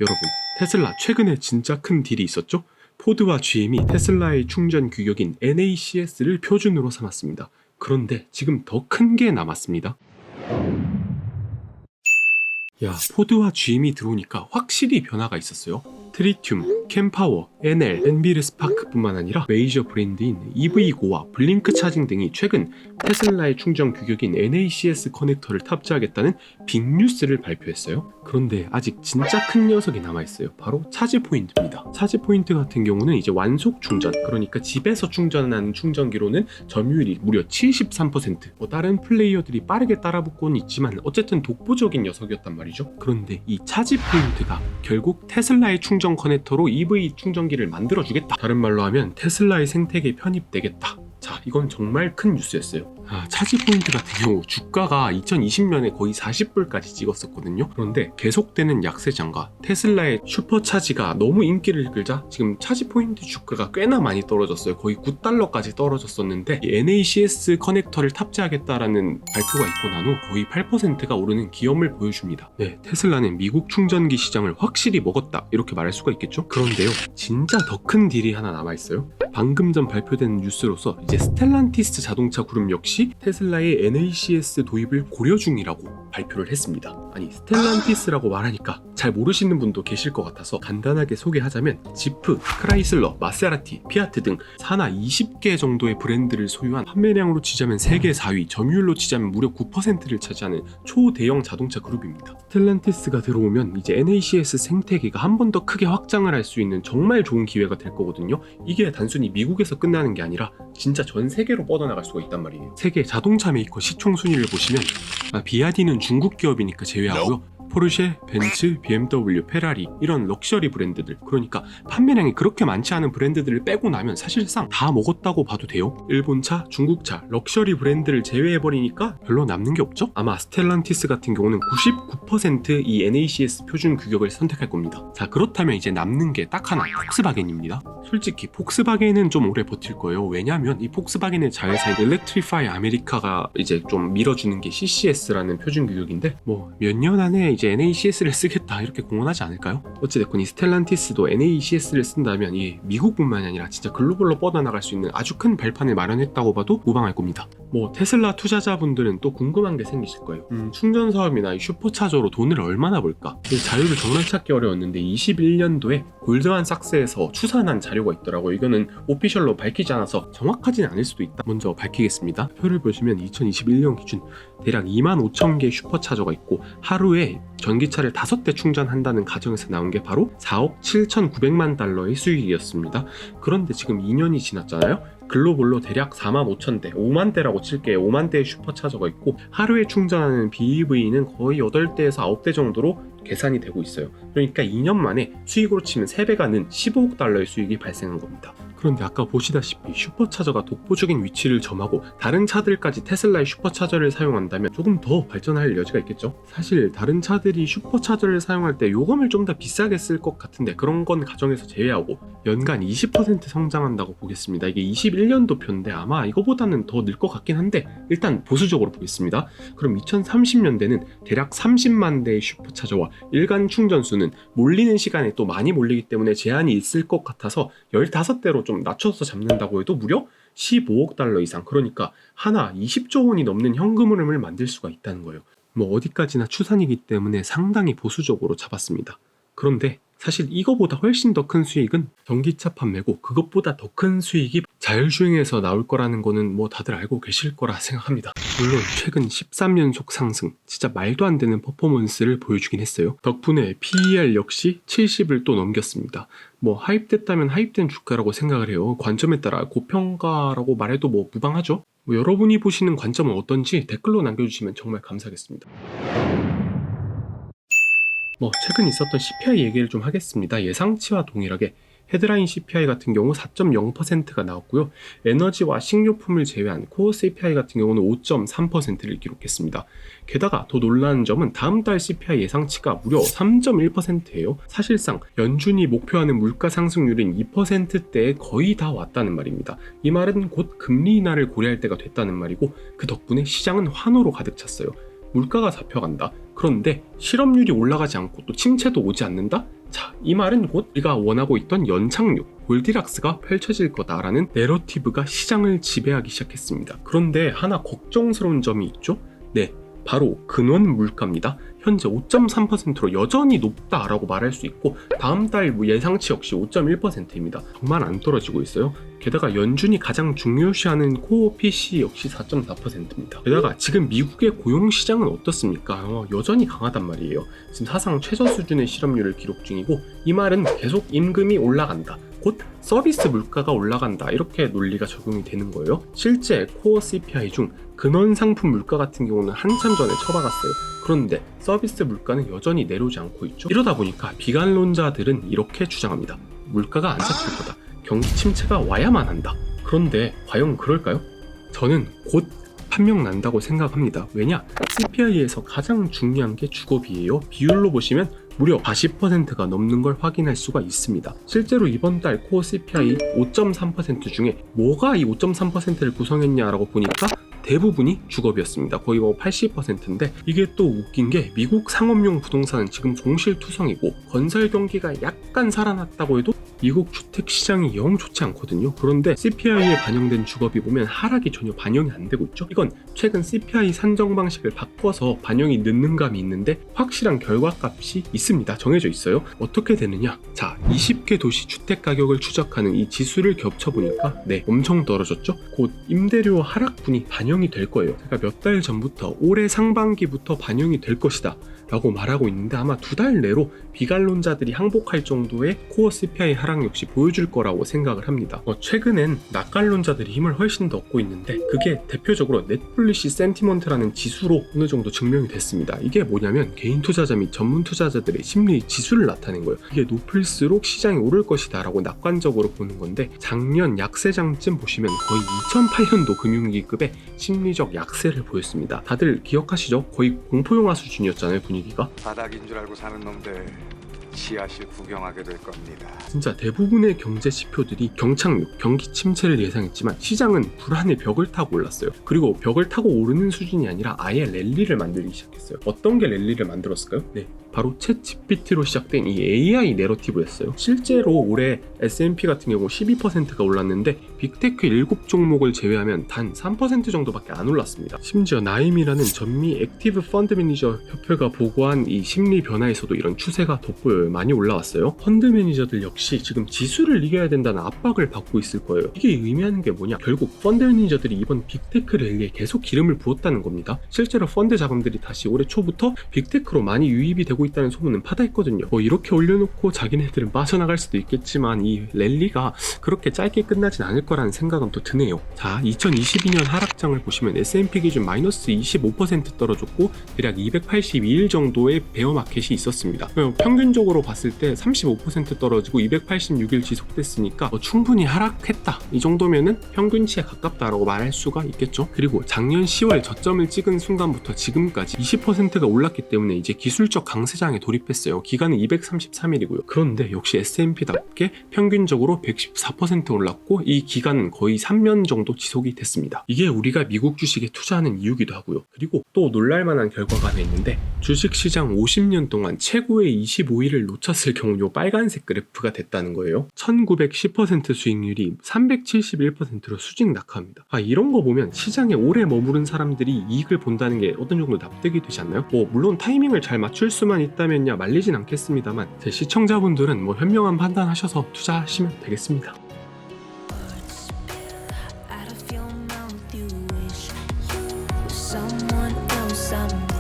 여러분, 테슬라 최근에 진짜 큰 딜이 있었죠? 포드와 GM이 테슬라의 충전 규격인 NACS를 표준으로 삼았습니다. 그런데 지금 더 큰 게 남았습니다. 야, 포드와 GM이 들어오니까 확실히 변화가 있었어요. 트리튬, 캠파워, NL, 엔비르 스파크뿐만 아니라 메이저 브랜드인 EV고와 블링크 차징 등이 최근 테슬라의 충전 규격인 NACS 커넥터를 탑재하겠다는 빅뉴스를 발표했어요. 그런데 아직 진짜 큰 녀석이 남아있어요. 바로 차지 포인트입니다. 차지 포인트 같은 경우는 이제 완속 충전, 그러니까 집에서 충전하는 충전기로는 점유율이 무려 73%. 다른 플레이어들이 빠르게 따라붙고는 있지만 어쨌든 독보적인 녀석이었단 말이죠. 그런데 이 차지 포인트가 결국 테슬라의 충전 커넥터로 EV 충전기를 만들어주겠다. 다른 말로 하면 테슬라의 생태계에 편입되겠다. 자, 이건 정말 큰 뉴스였어요. 차지 포인트 같은 경우 주가가 2020년에 거의 40불까지 찍었었거든요. 그런데 계속되는 약세장과 테슬라의 슈퍼차지가 너무 인기를 끌자 지금 차지 포인트 주가가 꽤나 많이 떨어졌어요. 거의 9달러까지 떨어졌었는데 이 NACS 커넥터를 탑재하겠다라는 발표가 있고 난 후 거의 8%가 오르는 기염을 보여줍니다. 네, 테슬라는 미국 충전기 시장을 확실히 먹었다, 이렇게 말할 수가 있겠죠. 그런데요, 진짜 더 큰 딜이 하나 남아있어요. 방금 전 발표된 뉴스로서 이제 스텔란티스 자동차 그룹 역시 테슬라의 NACS 도입을 고려 중이라고 발표를 했습니다. 아니, 스텔란티스라고 말하니까 잘 모르시는 분도 계실 것 같아서 간단하게 소개하자면 지프, 크라이슬러, 마세라티, 피아트 등 산하 20개 정도의 브랜드를 소유한 판매량으로 치자면 세계 4위, 점유율로 치자면 무려 9%를 차지하는 초대형 자동차 그룹입니다. 스텔란티스가 들어오면 이제 NACS 생태계가 한 번 더 크게 확장을 할 수 있는 정말 좋은 기회가 될 거거든요. 이게 단순히 미국에서 끝나는 게 아니라 진짜 전 세계로 뻗어나갈 수가 있단 말이에요. 세계 자동차 메이커 시총 순위를 보시면 비아디는 중국 기업이니까 제외하고요. 포르쉐, 벤츠, BMW, 페라리 이런 럭셔리 브랜드들, 그러니까 판매량이 그렇게 많지 않은 브랜드들을 빼고 나면 사실상 다 먹었다고 봐도 돼요. 일본차, 중국차, 럭셔리 브랜드를 제외해버리니까 별로 남는 게 없죠? 아마 스텔란티스 같은 경우는 99%이 NACS 표준 규격을 선택할 겁니다. 자, 그렇다면 이제 남는 게 딱 하나, 폭스바겐입니다. 솔직히 폭스바겐은 좀 오래 버틸 거예요. 왜냐면 이 폭스바겐의 자회사인 일렉트리파이 아메리카가 이제 좀 밀어주는 게 CCS라는 표준 규격인데 몇 년 안에 이제 NACS를 쓰겠다 이렇게 공언하지 않을까요? 어찌됐건 이 스텔란티스도 NACS를 쓴다면 이 미국뿐만이 아니라 진짜 글로벌로 뻗어나갈 수 있는 아주 큰 발판을 마련했다고 봐도 무방할 겁니다. 테슬라 투자자분들은 또 궁금한 게 생기실 거예요. 충전 사업이나 슈퍼차저로 돈을 얼마나 벌까? 자료를 정말 찾기 어려웠는데 21년도에 골드만삭스에서 추산한 자료가 있더라고요. 이거는 오피셜로 밝히지 않아서 정확하진 않을 수도 있다. 먼저 밝히겠습니다. 표를 보시면 2021년 기준 대략 25,000개 슈퍼차저가 있고 하루에 전기차를 5대 충전한다는 가정에서 나온 게 바로 4억 7,900만 달러의 수익이었습니다. 그런데 지금 2년이 지났잖아요. 글로벌로 대략 45,000대, 5만 대라고 칠게요. 5만 대의 슈퍼차저가 있고 하루에 충전하는 BEV는 거의 8대에서 9대 정도로 계산이 되고 있어요. 그러니까 2년 만에 수익으로 치면 3배가 는 15억 달러의 수익이 발생한 겁니다. 그런데 아까 보시다시피 슈퍼차저가 독보적인 위치를 점하고 다른 차들까지 테슬라의 슈퍼차저를 사용한다면 조금 더 발전할 여지가 있겠죠. 사실 다른 차들이 슈퍼차저를 사용할 때 요금을 좀 더 비싸게 쓸 것 같은데 그런 건 가정에서 제외하고 연간 20% 성장한다고 보겠습니다. 이게 21년도 표인데 아마 이거보다는 더 늘 것 같긴 한데 일단 보수적으로 보겠습니다. 그럼 2030년대는 대략 30만 대의 슈퍼차저와 일간 충전수는 몰리는 시간에 또 많이 몰리기 때문에 제한이 있을 것 같아서 15대로 좀 낮춰서 잡는다고 해도 무려 15억 달러 이상, 그러니까 하나 20조 원이 넘는 현금 흐름을 만들 수가 있다는 거예요. 어디까지나 추산이기 때문에 상당히 보수적으로 잡았습니다. 그런데 사실 이거보다 훨씬 더 큰 수익은 전기차 판매고 그것보다 더 큰 수익이 자율주행에서 나올 거라는 거는 다들 알고 계실 거라 생각합니다. 물론 최근 13연속 상승, 진짜 말도 안 되는 퍼포먼스를 보여주긴 했어요. 덕분에 PER 역시 70을 또 넘겼습니다. 하입됐다면 하입된 주가라고 생각을 해요. 관점에 따라 고평가라고 말해도 무방하죠. 여러분이 보시는 관점은 어떤지 댓글로 남겨주시면 정말 감사하겠습니다. 최근 있었던 CPI 얘기를 좀 하겠습니다. 예상치와 동일하게 헤드라인 CPI 같은 경우 4.0%가 나왔고요. 에너지와 식료품을 제외한 코어 CPI 같은 경우는 5.3%를 기록했습니다. 게다가 더 놀라운 점은 다음 달 CPI 예상치가 무려 3.1%예요. 사실상 연준이 목표하는 물가 상승률은 2%대에 거의 다 왔다는 말입니다. 이 말은 곧 금리 인하를 고려할 때가 됐다는 말이고 그 덕분에 시장은 환호로 가득 찼어요. 물가가 잡혀간다. 그런데 실업률이 올라가지 않고 또 침체도 오지 않는다? 자, 이 말은 곧 우리가 원하고 있던 연착륙, 골디락스가 펼쳐질 거다라는 내러티브가 시장을 지배하기 시작했습니다. 그런데 하나 걱정스러운 점이 있죠? 네, 바로 근원 물가입니다. 현재 5.3%로 여전히 높다라고 말할 수 있고 다음 달 예상치 역시 5.1%입니다. 정말 안 떨어지고 있어요. 게다가 연준이 가장 중요시하는 코어 PC 역시 4.4%입니다. 게다가 지금 미국의 고용시장은 어떻습니까? 여전히 강하단 말이에요. 지금 사상 최저 수준의 실업률을 기록 중이고 이 말은 계속 임금이 올라간다. 곧 서비스 물가가 올라간다. 이렇게 논리가 적용이 되는 거예요. 실제 코어 CPI 중 근원 상품 물가 같은 경우는 한참 전에 쳐박았어요. 그런데 서비스 물가는 여전히 내려오지 않고 있죠. 이러다 보니까 비관론자들은 이렇게 주장합니다. 물가가 안 잡힐 거다. 경기 침체가 와야만 한다. 그런데 과연 그럴까요? 저는 곧 판명 난다고 생각합니다. 왜냐? CPI에서 가장 중요한 게 주거비예요. 비율로 보시면 무려 40%가 넘는 걸 확인할 수가 있습니다. 실제로 이번 달 코어 CPI 5.3% 중에 뭐가 이 5.3%를 구성했냐라고 보니까 대부분이 주거비였습니다. 거의 80%인데 이게 또 웃긴 게 미국 상업용 부동산은 지금 동실투성이고 건설 경기가 약간 살아났다고 해도 미국 주택 시장이 영 좋지 않거든요. 그런데 CPI에 반영된 주거비 보면 하락이 전혀 반영이 안 되고 있죠. 이건 최근 CPI 산정 방식을 바꿔서 반영이 늦는 감이 있는데 확실한 결과값이 있습니다. 정해져 있어요. 어떻게 되느냐? 자, 20개 도시 주택 가격을 추적하는 이 지수를 겹쳐보니까 네, 엄청 떨어졌죠? 곧 임대료 하락분이 반영이 될 거예요. 제가 몇 달 전부터 올해 상반기부터 반영이 될 것이다 라고 말하고 있는데 아마 2달 내로 비관론자들이 항복할 정도의 코어 CPI 하락 역시 보여줄 거라고 생각을 합니다. 최근엔 낙관론자들이 힘을 훨씬 더 얻고 있는데 그게 대표적으로 넷플리시 센티먼트라는 지수로 어느 정도 증명이 됐습니다. 이게 뭐냐면 개인 투자자 및 전문 투자자들의 심리 지수를 나타낸 거예요. 이게 높을수록 시장이 오를 것이다 라고 낙관적으로 보는 건데 작년 약세장쯤 보시면 거의 2008년도 금융위기급의 심리적 약세를 보였습니다. 다들 기억하시죠? 거의 공포영화 수준이었잖아요, 분위기가. 바닥인 줄 알고 사는 놈들 지하실 구경하게 될 겁니다. 진짜 대부분의 경제 지표들이 경착륙, 경기 침체를 예상했지만 시장은 불안의 벽을 타고 올랐어요. 그리고 벽을 타고 오르는 수준이 아니라 아예 랠리를 만들기 시작했어요. 어떤 게 랠리를 만들었을까요? 네, 바로 챗 GPT로 시작된 이 AI 내러티브였어요. 실제로 올해 S&P 같은 경우 12%가 올랐는데 빅테크 7종목을 제외하면 단 3% 정도밖에 안 올랐습니다. 심지어 나임이라는 전미 액티브 펀드 매니저 협회가 보고한 이 심리 변화에서도 이런 추세가 돋보여요. 많이 올라왔어요. 펀드 매니저들 역시 지금 지수를 이겨야 된다는 압박을 받고 있을 거예요. 이게 의미하는 게 뭐냐? 결국 펀드 매니저들이 이번 빅테크 랠리에 계속 기름을 부었다는 겁니다. 실제로 펀드 자금들이 다시 올해 초부터 빅테크로 많이 유입이 되고 있다는 소문은 파다했거든요. 이렇게 올려놓고 자기네들은 빠져나갈 수도 있겠지만 이 랠리가 그렇게 짧게 끝나진 않을 거라는 생각은 또 드네요. 자, 2022년 하락장을 보시면 S&P 기준 마이너스 25% 떨어졌고 대략 282일 정도의 베어 마켓이 있었습니다. 평균적으로 봤을 때 35% 떨어지고 286일 지속됐으니까 충분히 하락했다. 이 정도면은 평균치에 가깝다라고 말할 수가 있겠죠. 그리고 작년 10월 저점을 찍은 순간부터 지금까지 20%가 올랐기 때문에 이제 기술적 강세장에 돌입했어요. 기간은 233일이고요. 그런데 역시 S&P답게 평균적으로 114% 올랐고 이 기간은 거의 3년 정도 지속이 됐습니다. 이게 우리가 미국 주식에 투자하는 이유기도 하고요. 그리고 또 놀랄만한 결과가 하나 있는데 주식시장 50년 동안 최고의 25일을 놓쳤을 경우 요 빨간색 그래프가 됐다는 거예요. 1910% 수익률이 371%로 수직 낙하합니다. 이런 거 보면 시장에 오래 머무른 사람들이 이익을 본다는 게 어떤 정도 납득이 되지 않나요? 물론 타이밍을 잘 맞출 수만 있다면야 말리진 않겠습니다만 제 시청자분들은 현명한 판단하셔서 투자하시면 되겠습니다. someone else I'm